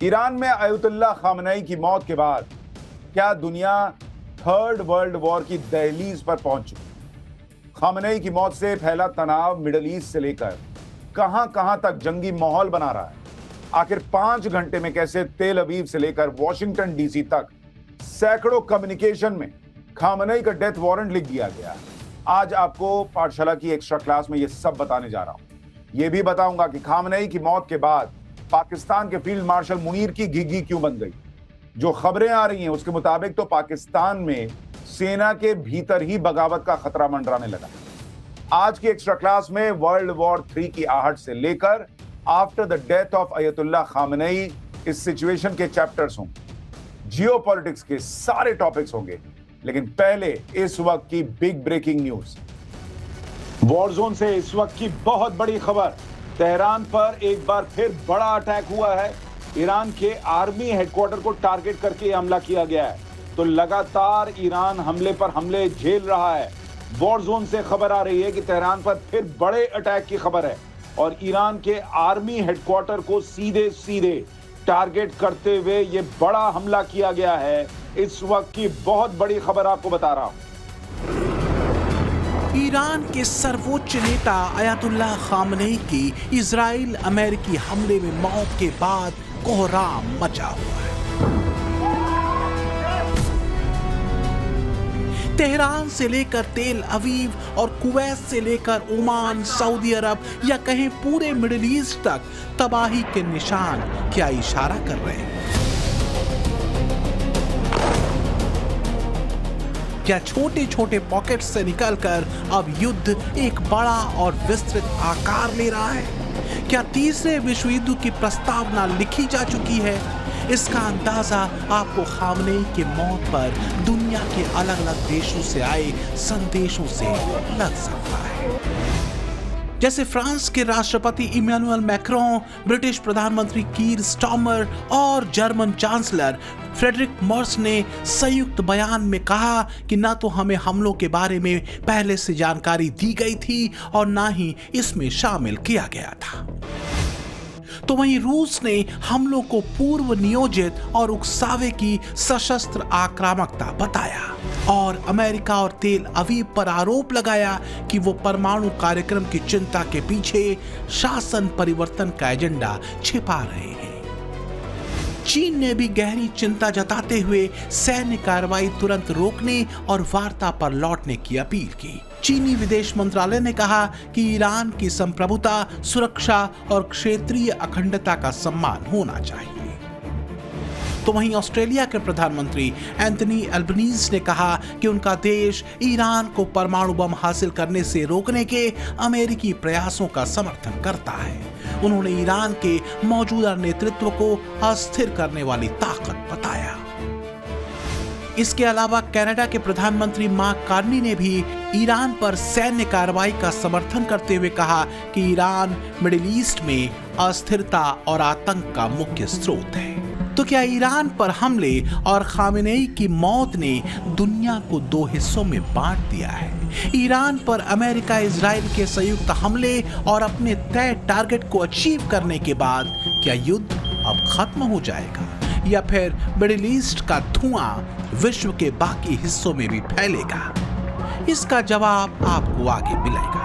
Iran में अयतुल्ला Khamenei की मौत के बाद क्या दुनिया थर्ड वर्ल्ड वॉर की दहलीज पर पहुंच चुकी? खामनेई की मौत से फैला तनाव मिडिल ईस्ट से लेकर कहां तक जंगी माहौल बना रहा है। आखिर 5 घंटे में कैसे तेल अवीव से लेकर वॉशिंगटन डीसी तक सैकड़ों कम्युनिकेशन में खामनेई का डेथ वारंट लिख दिया गया। आज आपको पाठशाला की एक्स्ट्रा क्लास में यह सब बताने जा रहा हूं। यह भी बताऊंगा कि खामनेई की मौत के बाद पाकिस्तान के फील्ड मार्शल मुनीर की घिघी क्यों बन गई। जो खबरें आ रही हैं उसके मुताबिक तो पाकिस्तान में सेना के भीतर ही बगावत का खतरा मंडराने लगा। आज की एक्स्ट्रा क्लास में वर्ल्ड वॉर 3 की आहट से लेकर after the death of Ayatollah Khamenei इस सिचुएशन के चैप्टर्स होंगे, जियोपॉलिटिक्स के सारे टॉपिक्स होंगे। लेकिन पहले इस वक्त की big breaking news. War zone से इस वक्त की बहुत बड़ी खबर। तेहरान पर एक बार फिर बड़ा अटैक हुआ है। ईरान के आर्मी हेडक्वार्टर को टारगेट करके हमला किया गया है। तो लगातार ईरान हमले पर हमले झेल रहा है। वॉर जोन से खबर आ रही है कि तेहरान पर फिर बड़े अटैक की खबर है और ईरान के आर्मी हेडक्वार्टर को सीधे सीधे टारगेट करते हुए यह बड़ा हमला किया गया है। इस वक्त की बहुत बड़ी खबर आपको बता रहा हूं। ईरान के सर्वोच्च नेता अयतुल्ला खामनेई की इजराइल अमेरिकी हमले में मौत के बाद कोहराम मचा हुआ है। तेहरान से लेकर तेल अवीव और कुवैत से लेकर ओमान, सऊदी अरब या कहीं पूरे मिडिल ईस्ट तक तबाही के निशान क्या इशारा कर रहे हैं? क्या छोटे छोटे पॉकेट्स से निकलकर अब युद्ध एक बड़ा और विस्तृत आकार ले रहा है? क्या तीसरे विश्व युद्ध की प्रस्तावना लिखी जा चुकी है? इसका अंदाजा आपको खामनेई की मौत पर दुनिया के अलग अलग देशों से आए संदेशों से लग सकता है। जैसे फ्रांस के राष्ट्रपति इमैनुअल मैक्रों, ब्रिटिश प्रधानमंत्री कीर स्टार्मर और जर्मन चांसलर फ्रेडरिक मर्स ने संयुक्त बयान में कहा कि न तो हमें हमलों के बारे में पहले से जानकारी दी गई थी और न ही इसमें शामिल किया गया था। तो वहीं रूस ने हमलों को पूर्व नियोजित और उकसावे की सशस्त्र आक्रामकता बताया और अमेरिका और तेल अवीव पर आरोप लगाया कि वो परमाणु कार्यक्रम की चिंता के पीछे शासन परिवर्तन का एजेंडा छिपा रहे हैं। चीन ने भी गहरी चिंता जताते हुए सैन्य कार्रवाई तुरंत रोकने और वार्ता पर लौटने की अपील की। चीनी विदेश मंत्रालय ने कहा कि ईरान की संप्रभुता, सुरक्षा और क्षेत्रीय अखंडता का सम्मान होना चाहिए। तो वहीं ऑस्ट्रेलिया के प्रधानमंत्री एंथनी अल्बनीज ने कहा कि उनका देश ईरान को परमाणु बम हासिल करने से रोकने के अमेरिकी प्रयासों का समर्थन करता है। उन्होंने ईरान के मौजूदा नेतृत्व को अस्थिर करने वाली ताकत बताया। इसके अलावा कनाडा के प्रधानमंत्री मार्क कार्नी ने भी ईरान पर सैन्य कार्रवाई का समर्थन करते हुए कहा कि ईरान मिडिल ईस्ट में अस्थिरता और आतंक का मुख्य स्रोत है। तो क्या ईरान पर हमले और खामनेई की मौत ने दुनिया को 2 हिस्सों में बांट दिया है? ईरान पर अमेरिका इजराइल के संयुक्त हमले और अपने तय टारगेट को अचीव करने के बाद क्या युद्ध अब खत्म हो जाएगा या फिर मिडिल ईस्ट का धुआं विश्व के बाकी हिस्सों में भी फैलेगा? इसका जवाब आपको आगे मिलेगा।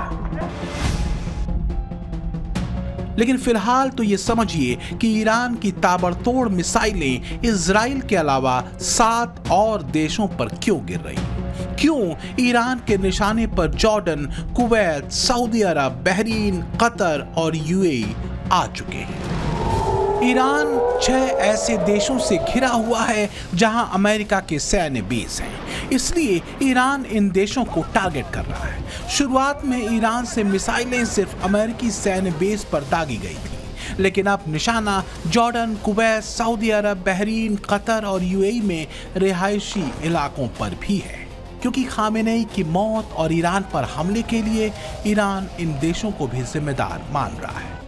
लेकिन फिलहाल तो ये समझिए कि ईरान की ताबड़तोड़ मिसाइलें इजराइल के अलावा 7 और देशों पर क्यों गिर रही? क्यों ईरान के निशाने पर जॉर्डन, कुवैत, सऊदी अरब, बहरीन, कतर और यूएई आ चुके हैं? ईरान 6 ऐसे देशों से घिरा हुआ है जहां अमेरिका के सैन्य बेस हैं। इसलिए ईरान इन देशों को टारगेट कर रहा है। शुरुआत में ईरान से मिसाइलें सिर्फ अमेरिकी सैन्य बेस पर दागी गई थी, लेकिन अब निशाना जॉर्डन, कुवैत, सऊदी अरब, बहरीन, कतर और यूएई में रिहायशी इलाकों पर भी है। क्योंकि खामेनेई की मौत और ईरान पर हमले के लिए ईरान इन देशों को भी जिम्मेदार मान रहा है।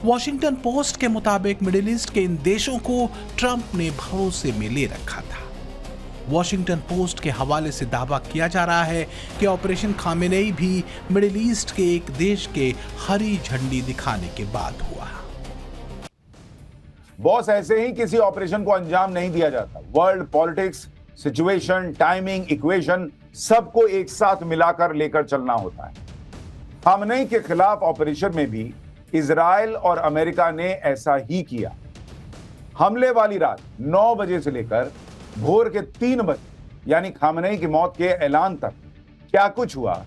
वॉशिंगटन पोस्ट के मुताबिक मिडिल ईस्ट के इन देशों को ट्रंप ने भरोसे में ले रखा था। वॉशिंगटन पोस्ट के हवाले से दावा किया जा रहा है कि ऑपरेशन खामेनेई भी मिडिल ईस्ट के एक देश के हरी झंडी दिखाने के बाद हुआ। बॉस, ऐसे ही किसी ऑपरेशन को अंजाम नहीं दिया जाता। World politics, situation, timing, equation सबको एक साथ मिलाकर लेकर चलना होता है। खामनेई के खिलाफ ऑपरेशन में भी इजराइल और अमेरिका ने ऐसा ही किया। हमले वाली रात 9 बजे से लेकर भोर के 3 बजे यानी खामनेई की मौत के ऐलान तक क्या कुछ हुआ,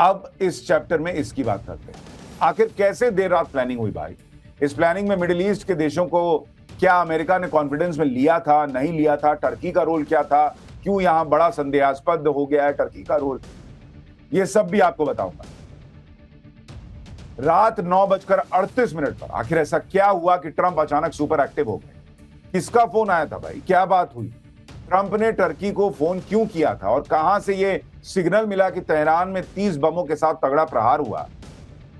अब इस चैप्टर में इसकी बात करते हैं। आखिर कैसे देर रात प्लानिंग हुई भाई? इस प्लानिंग में मिडिल ईस्ट के देशों को क्या अमेरिका ने कॉन्फिडेंस में लिया था, नहीं लिया था? टर्की का रोल क्या था? क्यों यहां बड़ा संदेहास्पद हो गया है टर्की का रोल? यह सब भी आपको बताऊंगा। रात 9:38 पर आखिर ऐसा क्या हुआ कि ट्रंप अचानक सुपर एक्टिव हो गए? किसका फोन आया था भाई? क्या बात हुई? ट्रंप ने टर्की को फोन क्यों किया था और कहां से यह सिग्नल मिला कि तेहरान में 30 बमों के साथ तगड़ा प्रहार हुआ?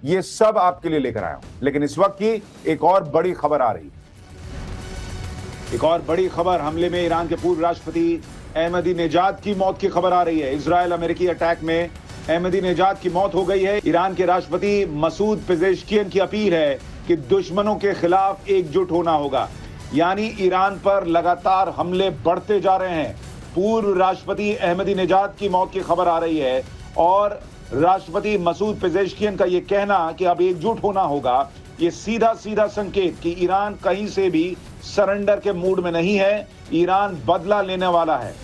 यह सब आपके लिए लेकर आया हूं। लेकिन इस वक्त की एक और बड़ी खबर आ रही है। एक और बड़ी खबर, हमले में ईरान के पूर्व राष्ट्रपति अहमदीनेजाद की मौत की खबर आ रही है। इजराइल अमेरिकी अटैक में अहमदीनेजाद की मौत हो गई है। ईरान के राष्ट्रपति मसूद पेजेश्कियन की अपील है कि दुश्मनों के खिलाफ एकजुट होना होगा। यानी ईरान पर लगातार हमले बढ़ते जा रहे हैं। पूर्व राष्ट्रपति अहमदीनेजाद की मौत की खबर आ रही है और राष्ट्रपति मसूद पेजेश्कियन का यह कहना कि अब एकजुट होना होगा, ये सीधा सीधा संकेत कि ईरान कहीं से भी सरेंडर के मूड में नहीं है। ईरान बदला लेने वाला है।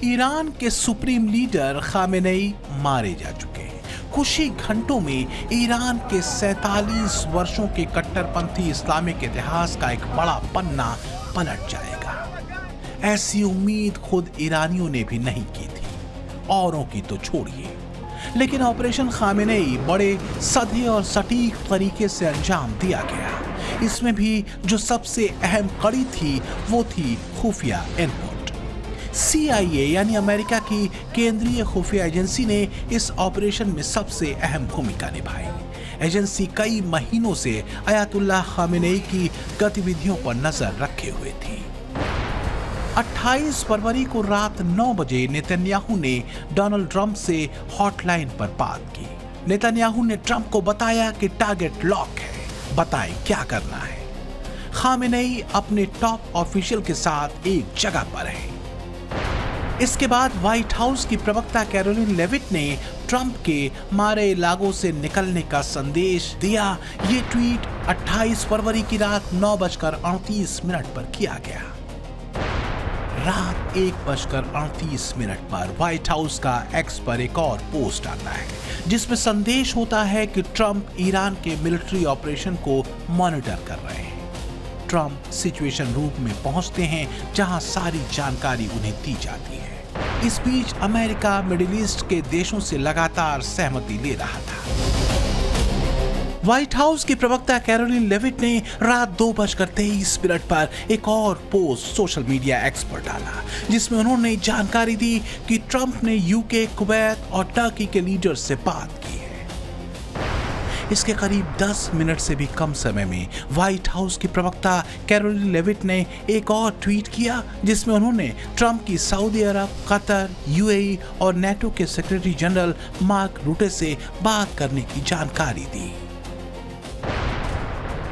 ईरान के सुप्रीम लीडर खामेनेई मारे जा चुके हैं। कुछ ही घंटों में ईरान के 47 वर्षों के कट्टरपंथी इस्लामिक इतिहास का एक बड़ा पन्ना पलट जाएगा। ऐसी उम्मीद खुद ईरानियों ने भी नहीं की थी, औरों की तो छोड़िए। लेकिन ऑपरेशन खामेनेई बड़े सधे और सटीक तरीके से अंजाम दिया गया। इसमें भी जो सबसे अहम कड़ी थी वो थी खुफिया इनपुट। CIA यानी अमेरिका की केंद्रीय खुफिया एजेंसी ने इस ऑपरेशन में सबसे अहम भूमिका निभाई। एजेंसी कई महीनों से अयातुल्लाह खामेनेई की गतिविधियों पर नजर रखे हुए थी। 28 फरवरी को रात 9 बजे नेतन्याहू ने डोनाल्ड ट्रंप से हॉटलाइन पर बात की। नेतन्याहू ने ट्रंप को बताया कि टारगेट लॉक है, बताएं क्या करना है। खामेनेई अपने टॉप ऑफिशियल के साथ एक जगह पर है। इसके बाद व्हाइट हाउस की प्रवक्ता कैरोलिन लेविट ने ट्रंप के मारे लागो से निकलने का संदेश दिया। ये ट्वीट 28 फरवरी की रात 9:38 पर किया गया। रात 1:38 पर व्हाइट हाउस का एक्स पर एक और पोस्ट आता है जिसमें संदेश होता है कि ट्रंप ईरान के मिलिट्री ऑपरेशन को मॉनिटर कर रहे हैं। ट्रंप सिचुएशन रूम में पहुंचते हैं जहां सारी जानकारी उन्हें दी जाती है। इस बीच अमेरिका मिडिल ईस्ट के देशों से लगातार सहमति ले रहा था। व्हाइट हाउस की प्रवक्ता कैरोलिन लेविट ने रात 2:23 पर एक और पोस्ट सोशल मीडिया एक्स पर डाला जिसमें उन्होंने जानकारी दी कि ट्रंप ने यूके, कुवैत और टर्की के लीडर से बात की है। इसके करीब 10 मिनट से भी कम समय में व्हाइट हाउस की प्रवक्ता कैरोलिन लेविट ने एक और ट्वीट किया जिसमें उन्होंने ट्रंप की सऊदी अरब, कतर, UAE और नेटो के सेक्रेटरी जनरल मार्क रूटे से बात करने की जानकारी दी।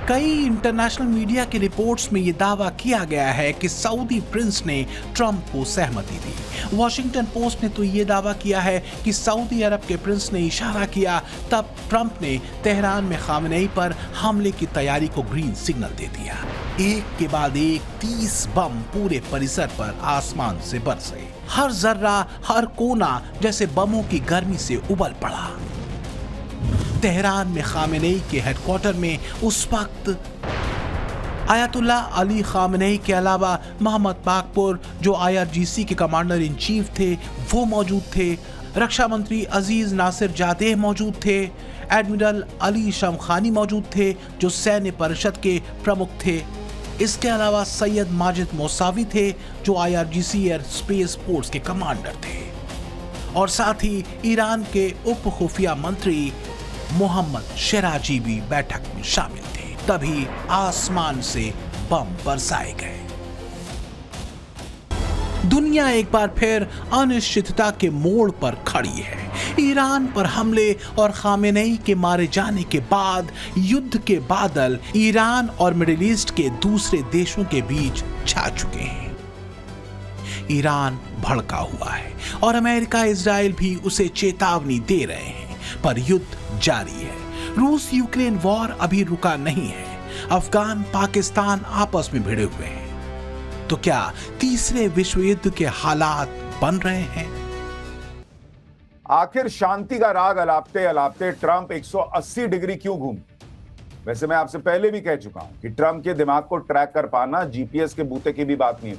कई इंटरनेशनल मीडिया की रिपोर्ट्स में यह दावा किया गया है कि सऊदी प्रिंस ने ट्रंप को सहमति दी। वॉशिंगटन पोस्ट ने तो यह दावा किया है कि सऊदी अरब के प्रिंस ने इशारा किया, तब ट्रंप ने तेहरान में खामेनेई पर हमले की तैयारी को ग्रीन सिग्नल दे दिया। एक के बाद एक 30 बम पूरे परिसर पर आसमान से बरसे। हर जर्रा, हर कोना जैसे बमों की गर्मी से उबल पड़ा। तेहरान में खामेनेई के हेडक्वार्टर में उस वक्त आयतुल्लाह अली खामेनेई के अलावा मोहम्मद बाकपुर जो IRGC के कमांडर इन चीफ थे वो मौजूद थे। रक्षा मंत्री अजीज नासिर जादेह मौजूद थे। एडमिरल अली शमखानी मौजूद थे जो सैन्य परिषद के प्रमुख थे। इसके अलावा सैयद माजिद मौसावी थे जो IRGC एयर स्पेस फोर्स के कमांडर थे और साथ ही ईरान के उप खुफिया मंत्री मोहम्मद शेराजी भी बैठक में शामिल थे। तभी आसमान से बम बरसाए गए। दुनिया एक बार फिर अनिश्चितता के मोड़ पर खड़ी है। ईरान पर हमले और खामेनेई के मारे जाने के बाद युद्ध के बादल ईरान और मिडिल ईस्ट के दूसरे देशों के बीच छा चुके हैं। ईरान भड़का हुआ है और अमेरिका इजराइल भी उसे चेतावनी दे रहे हैं, पर युद्ध जारी है। रूस यूक्रेन वॉर अभी रुका नहीं है। अफगान पाकिस्तान आपस में भिड़े हुए हैं। तो क्या तीसरे विश्व युद्ध के हालात बन रहे हैं? आखिर शांति का राग अलापते अलापते ट्रंप 180 डिग्री क्यों घूम? वैसे मैं आपसे पहले भी कह चुका हूं कि ट्रंप के दिमाग को ट्रैक कर पाना जीपीएस के बूते की भी बात नहीं है,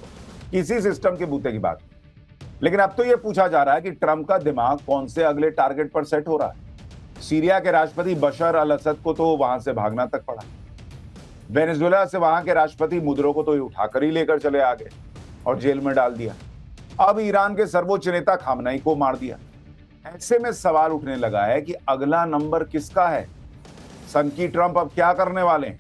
किसी सिस्टम के बूते की बात नहीं। लेकिन अब तो यह पूछा जा रहा है कि ट्रंप का दिमाग कौन से अगले टारगेट पर सेट हो रहा है। सीरिया के राष्ट्रपति बशर अल असद को तो वहां से भागना तक पड़ा। वेनेजुएला से वहां के राष्ट्रपति मुदरो को तो उठाकर ही लेकर चले आ गए और जेल में डाल दिया। अब ईरान के सर्वोच्च नेता खामनेई को मार दिया। ऐसे में सवाल उठने लगा है कि अगला नंबर किसका है? सनकी ट्रंप अब क्या करने वाले हैं?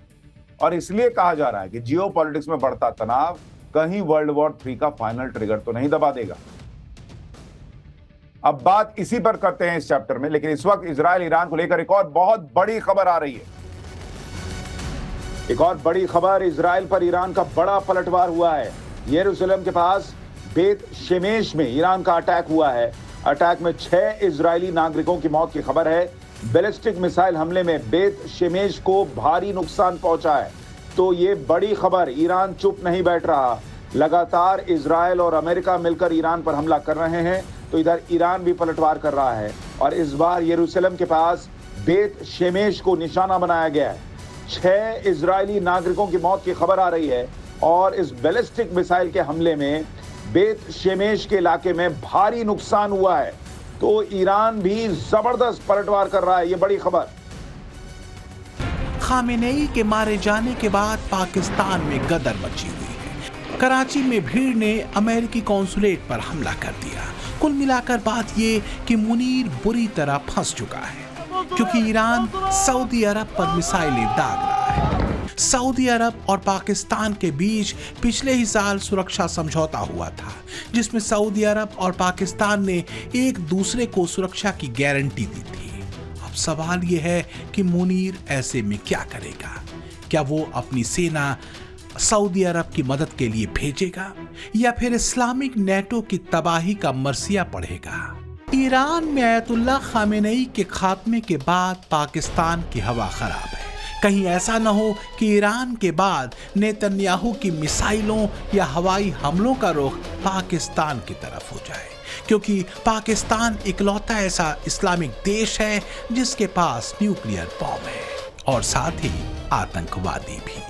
और इसलिए कहा जा रहा है कि जियोपॉलिटिक्स में बढ़ता तनाव कहीं वर्ल्ड वॉर 3 का फाइनल ट्रिगर तो नहीं दबा देगा। अब बात इसी पर करते हैं इस चैप्टर में, लेकिन इस वक्त इजराइल ईरान को लेकर एक और बहुत बड़ी खबर आ रही है। एक और बड़ी खबर, इजराइल पर ईरान का बड़ा पलटवार हुआ है। यरूशलेम के पास बेत शेमेश में ईरान का अटैक हुआ है। अटैक में 6 इजरायली नागरिकों की मौत की खबर है। बैलिस्टिक मिसाइल हमले में बेत शेमेश को भारी नुकसान पहुंचा है। तो ये बड़ी खबर, ईरान चुप नहीं बैठ रहा। लगातार इजराइल और अमेरिका मिलकर ईरान पर हमला कर रहे हैं, तो इधर ईरान भी पलटवार कर रहा है और इस बार यरूशलेम के पास बेत शेमेश को निशाना बनाया गया है। 6 इजरायली नागरिकों की मौत की खबर आ रही है और इस बैलिस्टिक मिसाइल के हमले में बेत शेमेश के इलाके में भारी नुकसान हुआ है। तो ईरान भी जबरदस्त पलटवार कर रहा है। ये बड़ी खबर। खामेनेई के मारे जाने के बाद पाकिस्तान में गदर मची हुई है। कराची में भीड़ ने अमेरिकी कॉन्सुलेट पर हमला कर दिया। कुल मिलाकर बात ये कि मुनीर बुरी तरह फंस चुका है, क्योंकि ईरान सऊदी अरब पर मिसाइलें दाग रहा है। सऊदी अरब और पाकिस्तान के बीच पिछले ही साल सुरक्षा समझौता हुआ था, जिसमें सऊदी अरब और पाकिस्तान ने एक दूसरे को सुरक्षा की गारंटी दी थी। अब सवाल यह है कि मुनीर ऐसे में क्या करेगा? क्या वो अपनी सेना सऊदी अरब की मदद के लिए भेजेगा या फिर इस्लामिक नेटो की तबाही का मरसिया पढ़ेगा? ईरान में अयतुल्ला खामेनेई के खात्मे के बाद पाकिस्तान की हवा खराब है। कहीं ऐसा न हो कि ईरान के बाद नेतन्याहू की मिसाइलों या हवाई हमलों का रुख पाकिस्तान की तरफ हो जाए, क्योंकि पाकिस्तान इकलौता ऐसा इस्लामिक देश है जिसके पास न्यूक्लियर बॉम्ब है और साथ ही आतंकवादी भी।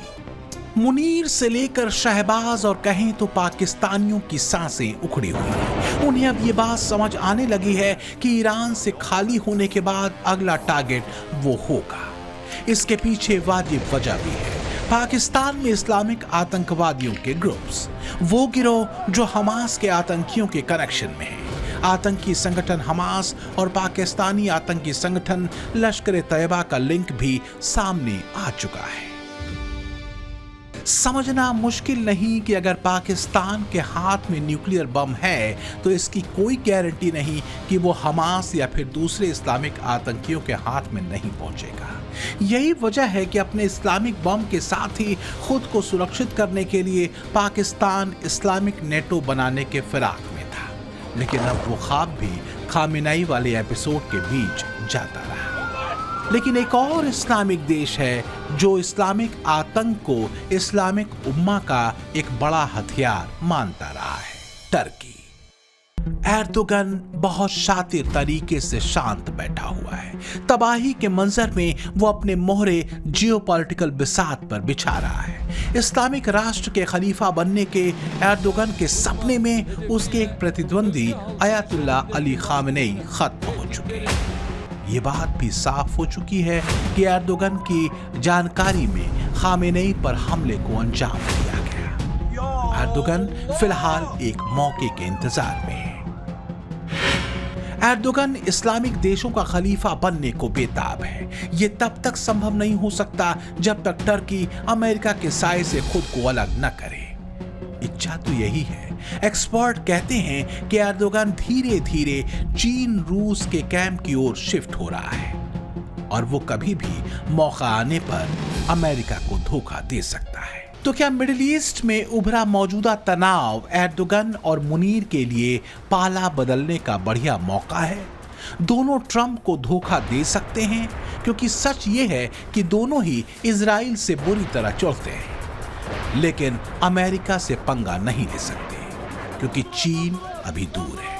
मुनीर से लेकर शहबाज और कहें तो पाकिस्तानियों की सांसें उखड़ी हुई हैं। उन्हें अब ये बात समझ आने लगी है कि ईरान से खाली होने के बाद अगला टारगेट वो होगा। इसके पीछे वाजिब वजह भी है। पाकिस्तान में इस्लामिक आतंकवादियों के ग्रुप्स, वो गिरोह जो हमास के आतंकियों के कनेक्शन में है। आतंकी संगठन हमास और पाकिस्तानी आतंकी संगठन लश्कर तैयबा का लिंक भी सामने आ चुका है। समझना मुश्किल नहीं कि अगर पाकिस्तान के हाथ में न्यूक्लियर बम है तो इसकी कोई गारंटी नहीं कि वो हमास या फिर दूसरे इस्लामिक आतंकियों के हाथ में नहीं पहुंचेगा। यही वजह है कि अपने इस्लामिक बम के साथ ही खुद को सुरक्षित करने के लिए पाकिस्तान इस्लामिक नेटो बनाने के फिराक में था, लेकिन अब वो ख्वाब भी खामेनेई वाले एपिसोड के बीच जाता रहा। लेकिन एक और इस्लामिक देश है जो इस्लामिक आतंक को इस्लामिक उम्मा का एक बड़ा हथियार मानता रहा है, टर्की। एर्दोगन बहुत शातिर तरीके से शांत बैठा हुआ है। तबाही के मंजर में वो अपने मोहरे जियोपॉलिटिकल बिसात पर बिछा रहा है। इस्लामिक राष्ट्र के खलीफा बनने के एर्दोगन के सपने में उसके एक प्रतिद्वंदी अयतुल्ला अली खामेनेई खत्म हो चुके हैं। ये बात भी साफ हो चुकी है कि एर्दोगन की जानकारी में खामेनेई पर हमले को अंजाम दिया गया। एर्दोगन फिलहाल एक मौके के इंतजार में है। एर्दोगन इस्लामिक देशों का खलीफा बनने को बेताब है। ये तब तक संभव नहीं हो सकता जब तक टर्की अमेरिका के साए से खुद को अलग न करे। सच्चा तो यही है। एक्सपर्ट कहते हैं कि एर्दोगन धीरे धीरे चीन रूस के कैंप की ओर शिफ्ट हो रहा है और वो कभी भी मौका आने पर अमेरिका को धोखा दे सकता है। तो क्या मिडिल ईस्ट में उभरा मौजूदा तनाव एर्दोगन और मुनीर के लिए पाला बदलने का बढ़िया मौका है? दोनों ट्रंप को धोखा दे सकते हैं, क्योंकि सच ये है कि दोनों ही इजराइल से बुरी तरह चलते हैं, लेकिन अमेरिका से पंगा नहीं ले सकते क्योंकि चीन अभी दूर है।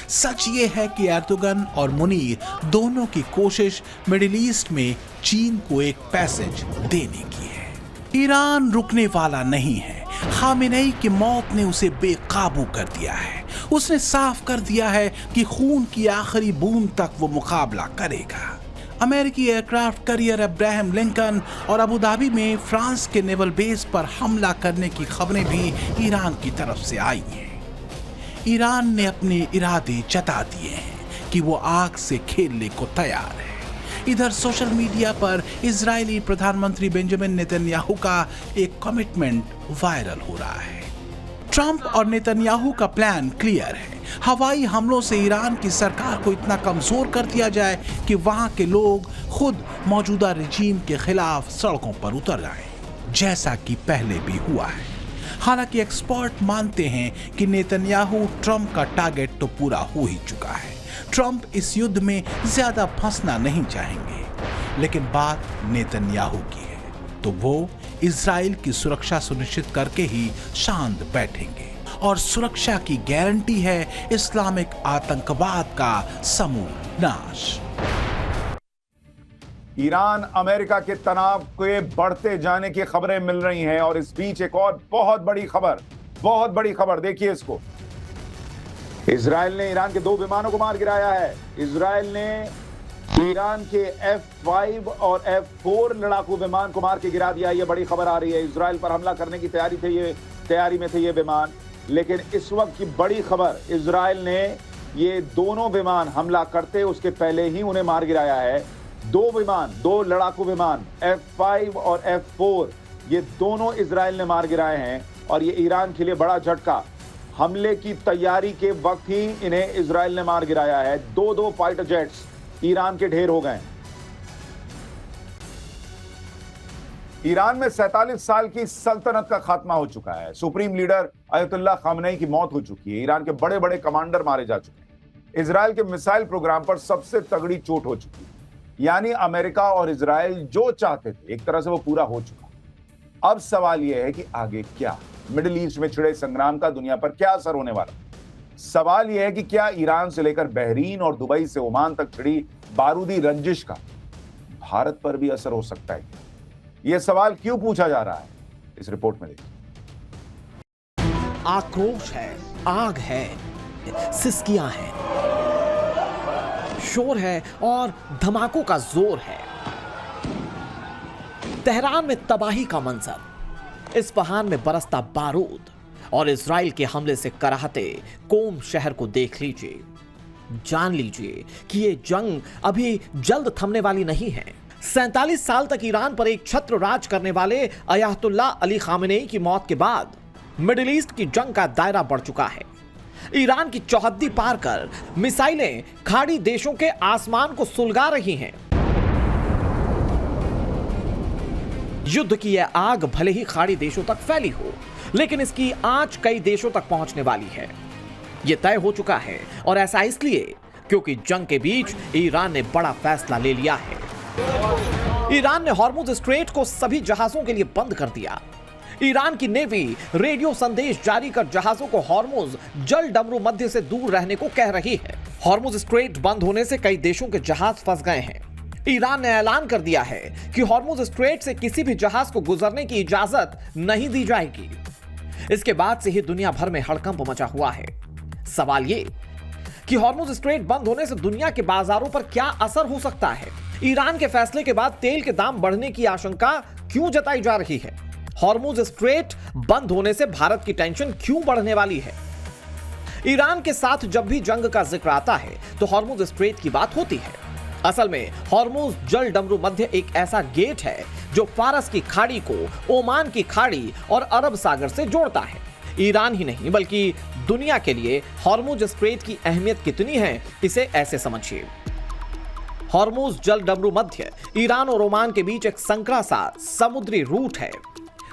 सच ये है कि एर्दोगन और मुनीर दोनों की कोशिश मिडिल ईस्ट में चीन को एक पैसेज देने की है। ईरान रुकने वाला नहीं है। खामेनेई की मौत ने उसे बेकाबू कर दिया है। उसने साफ कर दिया है कि खून की आखिरी बूंद तक वो मुकाबला करेगा। अमेरिकी एयरक्राफ्ट कैरियर अब्राहम लिंकन और अबू धाबी में फ्रांस के नेवल बेस पर हमला करने की खबरें भी ईरान की तरफ से आई हैं। ईरान ने अपने इरादे जता दिए हैं कि वो आग से खेलने को तैयार है। इधर सोशल मीडिया पर इजरायली प्रधानमंत्री बेंजामिन नेतन्याहू का एक कमिटमेंट वायरल हो रहा है। ट्रंप और नेतन्याहू का प्लान क्लियर है। हवाई हमलों से ईरान की सरकार को इतना कमजोर कर दिया जाए कि वहां के लोग खुद मौजूदा रजीम के खिलाफ सड़कों पर उतर आए, जैसा कि पहले भी हुआ है। हालांकि एक्सपर्ट मानते हैं कि नेतन्याहू ट्रंप का टारगेट तो पूरा हो ही चुका है। ट्रंप इस युद्ध में ज्यादा फंसना नहीं चाहेंगे, लेकिन बात नेतन्याहू की है तो वो इजराइल की सुरक्षा सुनिश्चित करके ही शांत बैठेंगे, और सुरक्षा की गारंटी है इस्लामिक आतंकवाद का समूल नाश। ईरान अमेरिका के तनाव के बढ़ते जाने की खबरें मिल रही हैं, और इस बीच एक और बहुत बड़ी खबर देखिए इसको। इजराइल ने ईरान के 2 विमानों को मार गिराया है। इजराइल ने ईरान के F-5 और F-4 लड़ाकू विमान को मार के गिरा दिया। ये बड़ी खबर आ रही है। इजराइल पर हमला करने की तैयारी में थे ये विमान, लेकिन इस वक्त की बड़ी खबर, इजराइल ने ये दोनों विमान हमला करते उसके पहले ही उन्हें मार गिराया है। 2 लड़ाकू विमान F-5 और F-4 ये दोनों इजराइल ने मार गिराए हैं, और ये ईरान के लिए बड़ा झटका। हमले की तैयारी के वक्त ही इन्हें इजराइल ने मार गिराया है। 2 फाइटर जेट्स ईरान के ढेर हो गए। ईरान में 47 साल की सल्तनत का खात्मा हो चुका है। सुप्रीम लीडर अयतुल्लाह खामेनेई की मौत हो चुकी है। ईरान के बड़े बड़े कमांडर मारे जा चुके हैं। इजराइल के मिसाइल प्रोग्राम पर सबसे तगड़ी चोट हो चुकी है। यानी अमेरिका और इजराइल जो चाहते थे एक तरह से वो पूरा हो चुका। अब सवाल यह है कि आगे क्या? मिडिल ईस्ट में छिड़े संग्राम का दुनिया पर क्या असर होने वाला? सवाल यह है कि क्या ईरान से लेकर बहरीन और दुबई से ओमान तक छिड़ी बारूदी रंजिश का भारत पर भी असर हो सकता है? यह सवाल क्यों पूछा जा रहा है, इस रिपोर्ट में देखिए। आक्रोश है, आग है, सिसकियां हैं, शोर है और धमाकों का जोर है। तेहरान में तबाही का मंजर, इस्फहान में बरसता बारूद, और इजराइल के हमले से कराहते कोम शहर को देख लीजिए। जान लीजिए कि ये जंग अभी जल्द थमने वाली नहीं है। 47 साल तक ईरान पर एक छत्र राज करने वाले अयातुल्लाह अली खामेनेई की मौत के बाद मिडिल ईस्ट की जंग का दायरा बढ़ चुका है। ईरान की चौहद्दी पार कर मिसाइलें खाड़ी देशों के आसमान को सुलगा रही हैं। युद्ध की यह आग भले ही खाड़ी देशों तक फैली हो, लेकिन इसकी आंच कई देशों तक पहुंचने वाली है। यह तय हो चुका है, और ऐसा इसलिए क्योंकि जंग के बीच ईरान ने बड़ा फैसला ले लिया है। ईरान ने हॉर्मुज स्ट्रेट को सभी जहाजों के लिए बंद कर दिया। ईरान की नेवी रेडियो संदेश जारी कर जहाजों को हॉर्मुज जल डमरू मध्य से दूर रहने को कह रही है। हॉर्मुज स्ट्रेट बंद होने से कई देशों के जहाज फंस गए हैं। ईरान ने ऐलान कर दिया है कि हॉर्मुज स्ट्रेट से किसी भी जहाज को गुजरने की इजाजत नहीं दी जाएगी। इसके बाद से ही दुनिया भर में हड़कंप मचा हुआ है। सवाल ये कि हॉर्मुज स्ट्रेट बंद होने से दुनिया के बाजारों पर क्या असर हो सकता है? ईरान के फैसले के बाद तेल के दाम बढ़ने की आशंका क्यों जताई जा रही है? हॉर्मुज स्ट्रेट बंद होने से भारत की टेंशन क्यों बढ़ने वाली है? ईरान के साथ जब भी जंग का जिक्र आता है तो हॉर्मुज स्ट्रेट की बात होती है। असल में हॉर्मुज जल डमरू मध्य एक ऐसा गेट है जो फारस की खाड़ी को ओमान की खाड़ी और अरब सागर से जोड़ता है। ईरान ही नहीं बल्कि दुनिया के लिए हॉर्मुज स्ट्रेट की अहमियत कितनी है, इसे ऐसे समझिए। हॉर्मुज जल डमरू मध्य ईरान और ओमान के बीच एक संकरा सा समुद्री रूट है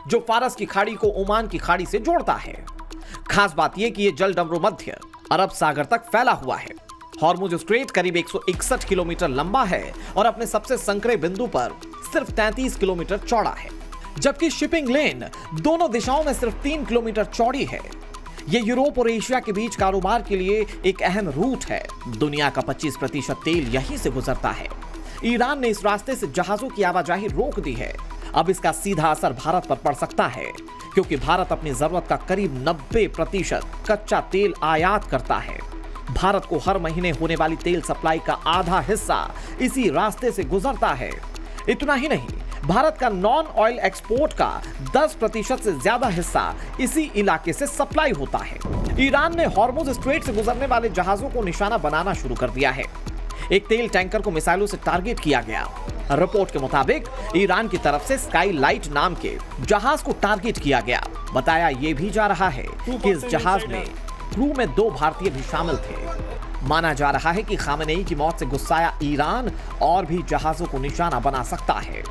जो फारस की खाड़ी को ओमान की खाड़ी से जोड़ता है। खास बात यह कि यह जल डमरू मध्य अरब सागर तक फैला हुआ है। हॉर्मुज स्ट्रेट करीब 161 किलोमीटर लंबा है और अपने सबसे संकरे बिंदु पर सिर्फ 33 किलोमीटर चौड़ा है, जबकि शिपिंग लेन दोनों दिशाओं में सिर्फ 3 किलोमीटर चौड़ी है। यह यूरोप और एशिया के बीच कारोबार के लिए एक अहम रूट है। दुनिया का 25% तेल यहीं से गुजरता है। ईरान ने इस रास्ते से जहाजों की आवाजाही रोक दी है। अब इसका सीधा असर भारत पर पड़ सकता है, क्योंकि भारत अपनी जरूरत का करीब 90% कच्चा तेल आयात करता है। भारत को हर महीने होने वाली तेल सप्लाई का आधा हिस्सा इसी रास्ते से गुजरता है। इतना ही नहीं, भारत का नॉन ऑयल एक्सपोर्ट का 10% से ज्यादा हिस्सा इसी इलाके से सप्लाई होता है। ईरान ने हॉर्मुज स्ट्रेट से गुजरने वाले जहाजों को निशाना बनाना शुरू कर दिया है। एक तेल टैंकर को मिसाइलों से टारगेट किया गया। रिपोर्ट के मुताबिक ईरान की तरफ से स्काई लाइट नाम के जहाज को टारगेट किया गया। बताया यह भी जा रहा है कि इस जहाज में क्रू में 2 भारतीय भी शामिल थे। माना जा रहा है कि खामेनेई की मौत से गुस्साया ईरान और भी जहाजों को निशाना बना सकता है,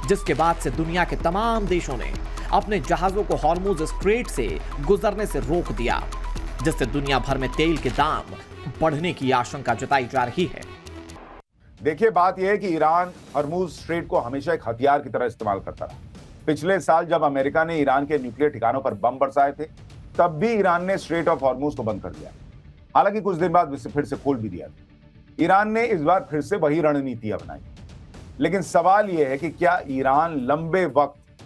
जिसके बाद से दुनिया के तमाम देशों ने अपने जहाजों को हॉर्मुज स्ट्रेट से गुजरने से रोक दिया, जिससे दुनिया भर में तेल के दाम बढ़ने की आशंका जताई जा रही है। देखिए, बात यह है कि ईरान हॉर्मुज स्ट्रेट को हमेशा एक हथियार की तरह इस्तेमाल करता रहा। पिछले साल जब अमेरिका ने ईरान के न्यूक्लियर ठिकानों पर बम बरसाए थे, तब भी ईरान ने स्ट्रेट ऑफ हॉर्मुज को बंद कर दिया। हालांकि कुछ दिन बाद फिर से खोल भी दिया। ईरान ने इस बार फिर से वही रणनीति अपनाई। लेकिन सवाल यह है कि क्या ईरान लंबे वक्त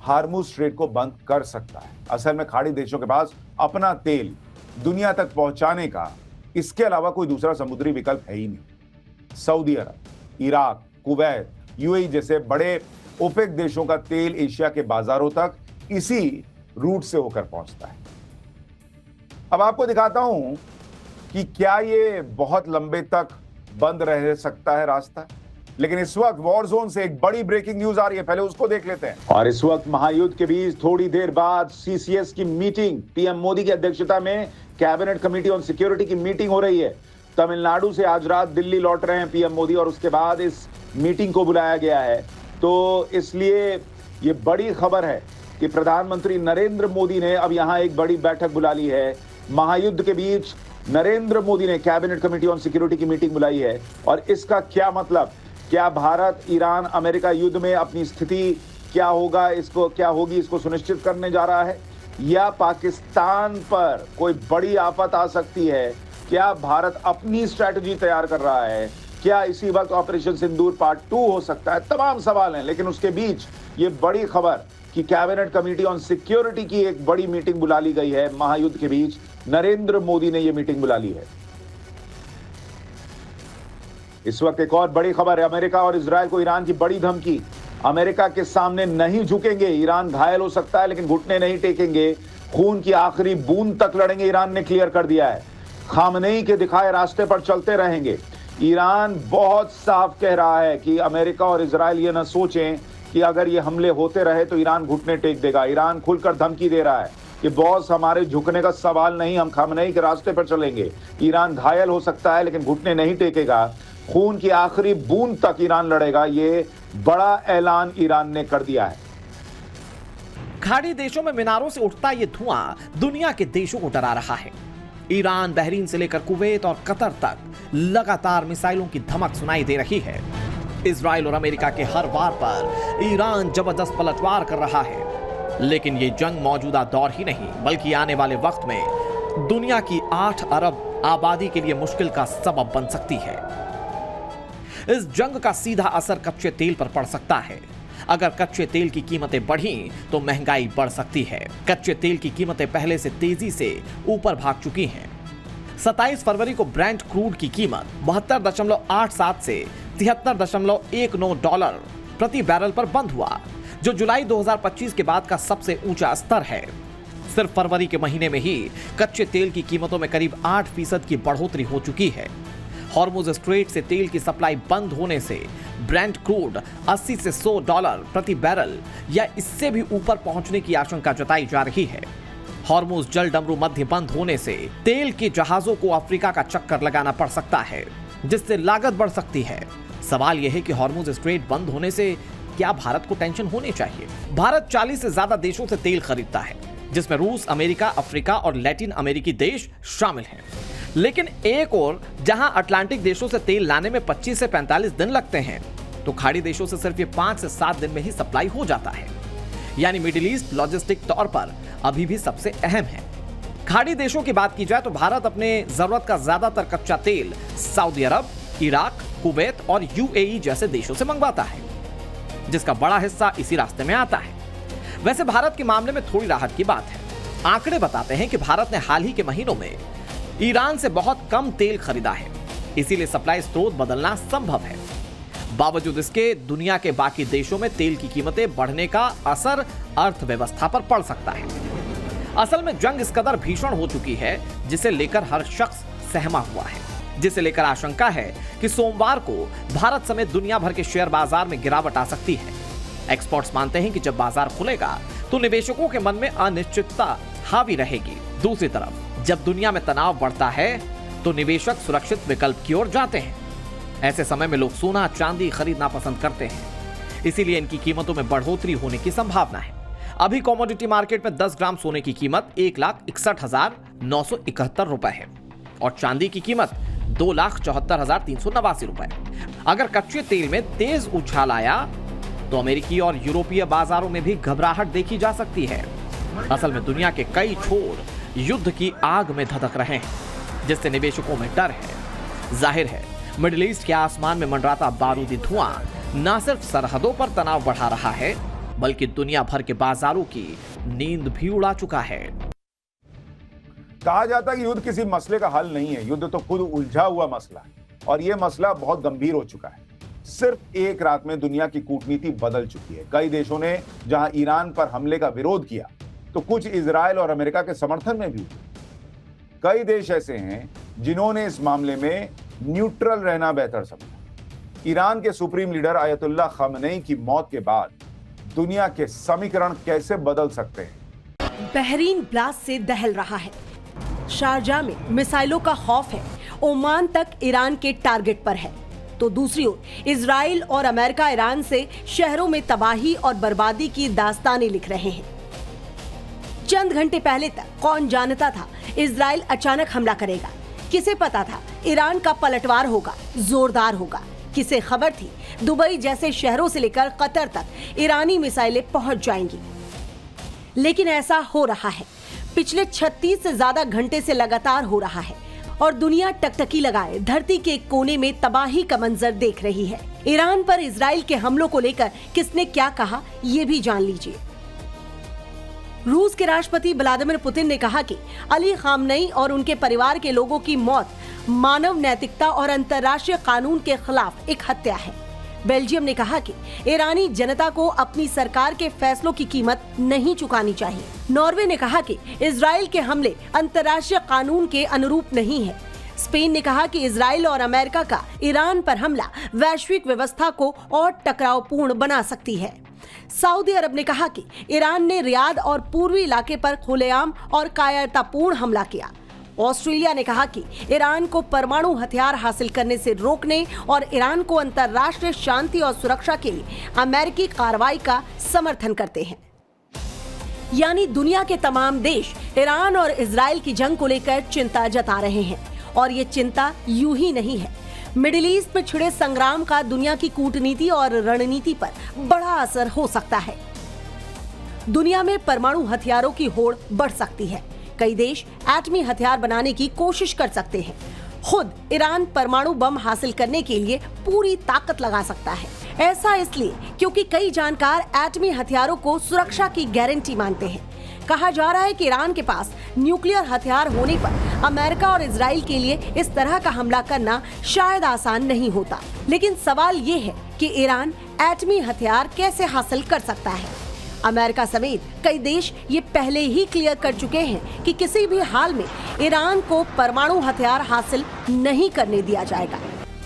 हॉर्मुज स्ट्रेट को बंद कर सकता है? असल में खाड़ी देशों के पास अपना तेल दुनिया तक पहुंचाने का इसके अलावा कोई दूसरा समुद्री विकल्प है ही नहीं। सऊदी अरब, इराक, कुवैत, यूएई जैसे बड़े ओपेक देशों का तेल एशिया के बाजारों तक इसी रूट से होकर पहुंचता है। अब आपको दिखाता हूं कि क्या ये बहुत लंबे तक बंद रह सकता है रास्ता। लेकिन इस वक्त वॉर जोन से एक बड़ी ब्रेकिंग न्यूज आ रही है, पहले उसको देख लेते हैं। और इस वक्त महायुद्ध के बीच थोड़ी देर बाद सीसीएस की मीटिंग, पीएम मोदी की अध्यक्षता में कैबिनेट कमेटी ऑन सिक्योरिटी की मीटिंग हो रही है। तमिलनाडु से आज रात दिल्ली लौट रहे हैं पीएम मोदी और उसके बाद इस मीटिंग को बुलाया गया है। तो इसलिए ये बड़ी खबर है कि प्रधानमंत्री नरेंद्र मोदी ने अब यहां एक बड़ी बैठक बुला ली है। महायुद्ध के बीच नरेंद्र मोदी ने कैबिनेट कमेटी ऑन सिक्योरिटी की मीटिंग बुलाई है। और इसका क्या मतलब, क्या भारत ईरान अमेरिका युद्ध में अपनी स्थिति क्या होगा, इसको क्या होगी, इसको सुनिश्चित करने जा रहा है, या पाकिस्तान पर कोई बड़ी आफत आ सकती है? क्या भारत अपनी स्ट्रैटेजी तैयार कर रहा है? क्या इसी वक्त ऑपरेशन सिंदूर पार्ट 2 हो सकता है? तमाम सवाल हैं। लेकिन उसके बीच ये बड़ी खबर कि कैबिनेट कमेटी ऑन सिक्योरिटी की एक बड़ी मीटिंग बुला ली गई है। महायुद्ध के बीच नरेंद्र मोदी ने यह मीटिंग बुला ली है। इस वक्त एक और बड़ी खबर है, अमेरिका और इजरायल को ईरान की बड़ी धमकी। अमेरिका के सामने नहीं झुकेंगे, ईरान घायल हो सकता है लेकिन घुटने नहीं टेकेंगे, खून की आखिरी बूंद तक लड़ेंगे, ईरान ने क्लियर कर दिया है। खामनेई के दिखाए रास्ते पर चलते रहेंगे। ईरान बहुत साफ कह रहा है कि अमेरिका और इजरायल ये न सोचें कि अगर ये हमले होते रहे तो ईरान घुटने टेक देगा। ईरान खुलकर धमकी दे रहा है कि बॉस, हमारे झुकने का सवाल नहीं, हम खामनेई के रास्ते पर चलेंगे। ईरान घायल हो सकता है लेकिन घुटने नहीं टेकेगा, खून की आखिरी बूंद तक ईरान लड़ेगा। ये बड़ा ऐलान ईरान ने कर दिया है। खाड़ी देशों में मीनारों से उठता ये धुआं दुनिया के देशों को डरा रहा है। ईरान, बहरीन से लेकर कुवैत और कतर तक लगातार मिसाइलों की धमक सुनाई दे रही है। इजराइल और अमेरिका के हर वार पर ईरान जबरदस्त पलटवार कर रहा है। लेकिन ये जंग मौजूदा दौर ही नहीं बल्कि आने वाले वक्त में दुनिया की 8 अरब आबादी के लिए मुश्किल का सबब बन सकती है। इस जंग का सीधा असर कच्चे तेल पर पड़ सकता है। अगर कच्चे तेल की कीमतें बढ़ी तो महंगाई बढ़ सकती है। कच्चे तेल की कीमतें पहले से तेजी से ऊपर भाग चुकी हैं। 27 फरवरी को ब्रेंट क्रूड की कीमत 72.87 से 73.19 डॉलर प्रति बैरल पर बंद हुआ, जो जुलाई 2025 के बाद का सबसे ऊंचा स्तर है। सिर्फ फरवरी के महीने में ही कच्चे तेल की कीमतों में करीब 8% की बढ़ोतरी हो चुकी है। हॉर्मुज स्ट्रेट से तेल की सप्लाई बंद होने से ब्रेंट क्रूड 80 से 100 डॉलर प्रति बैरल या इससे भी ऊपर पहुंचने की आशंका जताई जा रही है। हॉर्मुज जल डमरू मध्य बंद होने से तेल के जहाजों को अफ्रीका का चक्कर लगाना पड़ सकता है, जिससे लागत बढ़ सकती है। सवाल यह है कि हॉर्मुज स्ट्रेट बंद होने से क्या भारत को टेंशन होनी चाहिए? भारत 40 से ज्यादा देशों से तेल खरीदता है, जिसमें रूस, अमेरिका, अफ्रीका और लैटिन अमेरिकी देश शामिल हैं। लेकिन एक और जहां अटलांटिक देशों से तेल लाने में 25 से 45 दिन लगते हैं, तो खाड़ी देशों से सिर्फ ये 5 से 7 दिन में ही सप्लाई हो जाता है। यानी मिडिल ईस्ट लॉजिस्टिक तौर पर अभी भी सबसे अहम है। खाड़ी देशों की बात की जाए तो भारत अपने जरूरत का ज्यादातर कच्चा तेल सऊदी अरब, इराक, कुवैत और यूएई जैसे देशों से मंगवाता है, जिसका बड़ा हिस्सा इसी रास्ते में आता है। वैसे भारत के मामले में थोड़ी राहत की बात है। आंकड़े बताते हैं कि भारत ने हाल ही के महीनों में ईरान से बहुत कम तेल खरीदा है, इसीलिए सप्लाई स्रोत बदलना संभव है। बावजूद इसके दुनिया के बाकी देशों में तेल की कीमतें बढ़ने का असर अर्थव्यवस्था पर पड़ सकता है। असल में जंग इस कदर भीषण हो चुकी है, जिसे लेकर हर शख्स सहमा हुआ है, जिसे लेकर आशंका है कि सोमवार को भारत समेत दुनिया भर के शेयर बाजार में गिरावट आ सकती है। एक्सपर्ट्स मानते हैं कि जब बाजार खुलेगा तो निवेशकों के मन में अनिश्चितता हावी रहेगी। दूसरी तरफ जब दुनिया में तनाव बढ़ता है तो निवेशक सुरक्षित विकल्प की ओर जाते हैं। ऐसे समय में लोग सोना, चांदी खरीदना पसंद करते हैं, इसीलिए इनकी कीमतों में बढ़ोतरी होने की संभावना है। अभी कमोडिटी मार्केट में 10 ग्राम सोने की कीमत 1,61,971 रुपए है और चांदी की कीमत 2,74,389 रुपए। अगर कच्चे तेल में तेज उछाल आया तो अमेरिकी और यूरोपीय बाजारों में भी घबराहट देखी जा सकती है। असल में दुनिया के कई छोर युद्ध की आग में धधक रहे हैं, जिससे निवेशकों में डर है। जाहिर है मिडिल ईस्ट के आसमान में मंडराता बारूदी धुआं न सिर्फ सरहदों पर तनाव बढ़ा रहा है, बल्कि दुनिया भर के बाजारों की नींद भी उड़ा चुका है। कहा जाता है कि युद्ध किसी मसले का हल नहीं है, युद्ध तो खुद उलझा हुआ मसला है और यह मसला बहुत गंभीर हो चुका है। सिर्फ एक रात में दुनिया की कूटनीति बदल चुकी है। कई देशों ने जहां ईरान पर हमले का विरोध किया, तो कुछ इजराइल और अमेरिका के समर्थन में भी। कई देश ऐसे हैं जिन्होंने इस मामले में न्यूट्रल रहना बेहतर समझा। ईरान के सुप्रीम लीडर आयतुल्लाह खामेनी की मौत के बाद दुनिया के समीकरण कैसे बदल सकते हैं? बहरीन ब्लास्ट से दहल रहा है, शारजाह में मिसाइलों का खौफ है, ओमान तक ईरान के टारगेट पर है, तो दूसरी ओर इजराइल और अमेरिका ईरान से शहरों में तबाही और बर्बादी की दास्तानें लिख रहे हैं। चंद घंटे पहले तक कौन जानता था इजराइल अचानक हमला करेगा? किसे पता था ईरान का पलटवार होगा, जोरदार होगा? किसे खबर थी दुबई जैसे शहरों से लेकर कतर तक ईरानी मिसाइलें पहुंच जाएंगी? लेकिन ऐसा हो रहा है। पिछले 36 से ज्यादा घंटे से लगातार हो रहा है और दुनिया टकटकी लगाए धरती के एक कोने में तबाही का मंजर देख रही है। ईरान पर इजराइल के हमलों को लेकर किसने क्या कहा, ये भी जान लीजिए। रूस के राष्ट्रपति व्लादिमीर पुतिन ने कहा कि अली खामनेई और उनके परिवार के लोगों की मौत मानव नैतिकता और अंतर्राष्ट्रीय कानून के खिलाफ एक हत्या है। बेल्जियम ने कहा कि ईरानी जनता को अपनी सरकार के फैसलों की कीमत नहीं चुकानी चाहिए। नॉर्वे ने कहा कि इजराइल के हमले अंतर्राष्ट्रीय कानून के अनुरूप नहीं है। स्पेन ने कहा कि इजराइल और अमेरिका का ईरान पर हमला वैश्विक व्यवस्था को और टकरावपूर्ण बना सकती है। सऊदी अरब ने कहा कि ईरान ने रियाद और पूर्वी इलाके पर खुलेआम और कायरतापूर्ण हमला किया। ऑस्ट्रेलिया ने कहा कि ईरान को परमाणु हथियार हासिल करने से रोकने और ईरान को अंतर्राष्ट्रीय शांति और सुरक्षा के लिए अमेरिकी कार्रवाई का समर्थन करते हैं। यानी दुनिया के तमाम देश ईरान और इजराइल की जंग को लेकर चिंता जता रहे हैं और ये चिंता यूं ही नहीं है। मिडिल ईस्ट में छिड़े संग्राम का दुनिया की कूटनीति और रणनीति पर बड़ा असर हो सकता है। दुनिया में परमाणु हथियारों की होड़ बढ़ सकती है। कई देश एटमी हथियार बनाने की कोशिश कर सकते हैं। खुद ईरान परमाणु बम हासिल करने के लिए पूरी ताकत लगा सकता है। ऐसा इसलिए क्योंकि कई जानकार एटमी हथियारों को सुरक्षा की गारंटी मानते हैं। कहा जा रहा है कि ईरान के पास न्यूक्लियर हथियार होने पर अमेरिका और इजराइल के लिए इस तरह का हमला करना शायद आसान नहीं होता। लेकिन सवाल ये है कि ईरान एटमी हथियार कैसे हासिल कर सकता है? अमेरिका समेत कई देश ये पहले ही क्लियर कर चुके हैं कि किसी भी हाल में ईरान को परमाणु हथियार हासिल नहीं करने दिया जाएगा।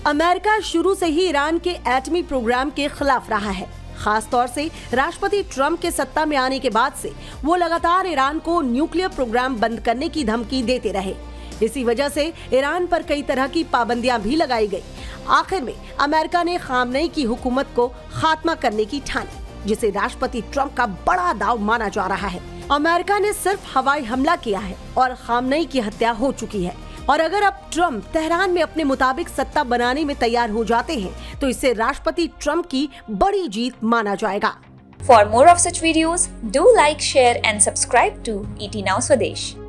अमेरिका शुरू से ही ईरान के एटमी प्रोग्राम के खिलाफ रहा है। खास तौर से राष्ट्रपति ट्रंप के सत्ता में आने के बाद से वो लगातार ईरान को न्यूक्लियर प्रोग्राम बंद करने की धमकी देते रहे। इसी वजह से ईरान पर कई तरह की पाबंदियां भी लगाई गई। आखिर में अमेरिका ने खामनेई की हुकूमत को खात्मा करने की ठानी, जिसे राष्ट्रपति ट्रंप का बड़ा दाव माना जा रहा है। अमेरिका ने सिर्फ हवाई हमला किया है और खामनेई की हत्या हो चुकी है। और अगर अब ट्रंप तेहरान में अपने मुताबिक सत्ता बनाने में तैयार हो जाते हैं तो इसे राष्ट्रपति ट्रंप की बड़ी जीत माना जाएगा। For more of such videos, do like, share and subscribe to ET Now Swadesh.